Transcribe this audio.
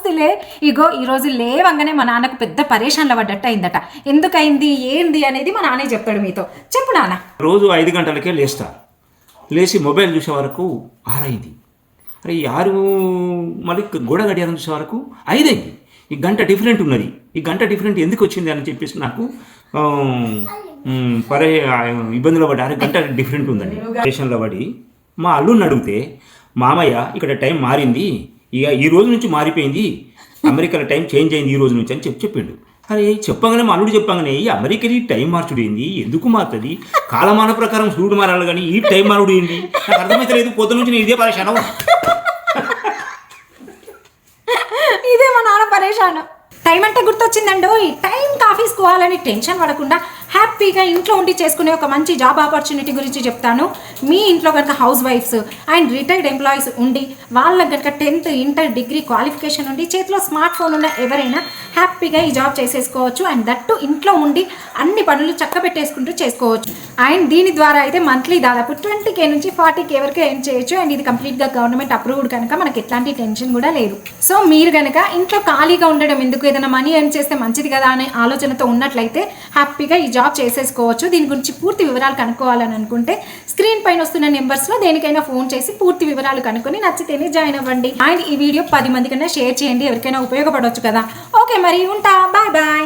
నమస్తేలే. ఇగో ఈరోజు లేవంగానే మా నాన్నకు పెద్ద పరేషాన్లో పడ్డట్టు అయిందట. ఎందుకైంది ఏంది అనేది మా నాన్నే చెప్తాడు మీతో. చెప్పు నాన్న. రోజు 5 గంటలకే లేస్తా. లేచి మొబైల్ చూసే వరకు 6 అయింది. అరే 6 మళ్ళీ గోడ గడియారం చూసే వరకు 5 అయింది. ఈ గంట డిఫరెంట్ ఉన్నది. ఈ గంట డిఫరెంట్ ఎందుకు వచ్చింది అని చెప్పేసి నాకు ఇబ్బందులు పడి 6 గంట డిఫరెంట్ ఉందండి. స్టేషన్లో పడి మా అల్లుడిని అడిగితే మామయ్య ఇక్కడ టైం మారింది, ఇక ఈ రోజు నుంచి మారిపోయింది, అమెరికాలో టైం చేంజ్ అయింది ఈ రోజు నుంచి అని చెప్పిండు. అరే చెప్పగానే మా అల్లుడు చెప్పగానే ఈ అమెరికాలో టైం మార్చుడు ఏంది, ఎందుకు మారుతుంది, కాలమాన ప్రకారం సూర్యుడు మారాలి కానీ ఈ టైం మారుడు ఏంది నాకు అర్థమైతే లేదు. పొద్దు నుంచి నేను ఇదే పరేషాను. ఇదే మా నాన్న పరేషాను. టైం అంటే గుర్తొచ్చిందండి. టైంకి ఆఫీస్కి పోవాలని టెన్షన్ పడకుండా హ్యాపీగా ఇంట్లో ఉండి చేసుకునే ఒక మంచి జాబ్ ఆపర్చునిటీ గురించి చెప్తాను. మీ ఇంట్లో కనుక హౌస్ వైఫ్స్ అండ్ రిటైర్డ్ ఎంప్లాయీస్ ఉండి వాళ్ళకి కనుక 10th ఇంటర్ డిగ్రీ క్వాలిఫికేషన్ ఉండి చేతిలో స్మార్ట్ ఫోన్ ఉన్న ఎవరైనా హ్యాపీగా ఈ జాబ్ చేసేసుకోవచ్చు. అండ్ దట్టు ఇంట్లో ఉండి అన్ని పనులు చక్కబెట్టేసుకుంటూ చేసుకోవచ్చు. అండ్ దీని ద్వారా అయితే మంత్లీ దాదాపు 20K నుంచి 40K వరకు ఎర్న్ చేయొచ్చు. అండ్ ఇది కంప్లీట్గా గవర్నమెంట్ అప్రూవ్డ్ కనుక మనకి ఎట్లాంటి టెన్షన్ కూడా లేదు. సో మీరు కనుక ఇంట్లో ఖాళీగా ఉండడం ఎందుకు, ఏదైనా మనీ ఎర్న్ చేస్తే మంచిది కదా అనే ఆలోచనతో ఉన్నట్లయితే హ్యాపీగా ఈ జాబ్ చేసేసుకోవచ్చు. దీని గురించి పూర్తి వివరాలు కనుక్కోవాలని అనుకుంటే స్క్రీన్ పైన వస్తున్న నెంబర్స్లో దేనికైనా ఫోన్ చేసి పూర్తి వివరాలు కనుక్కొని నచ్చితేనే జాయిన్ అవ్వండి. అండ్ ఈ వీడియో 10 మంది కన్నా షేర్ చేయండి, ఎవరికైనా ఉపయోగపడవచ్చు కదా. ఓకే మరి ఉంటా, బాయ్ బాయ్.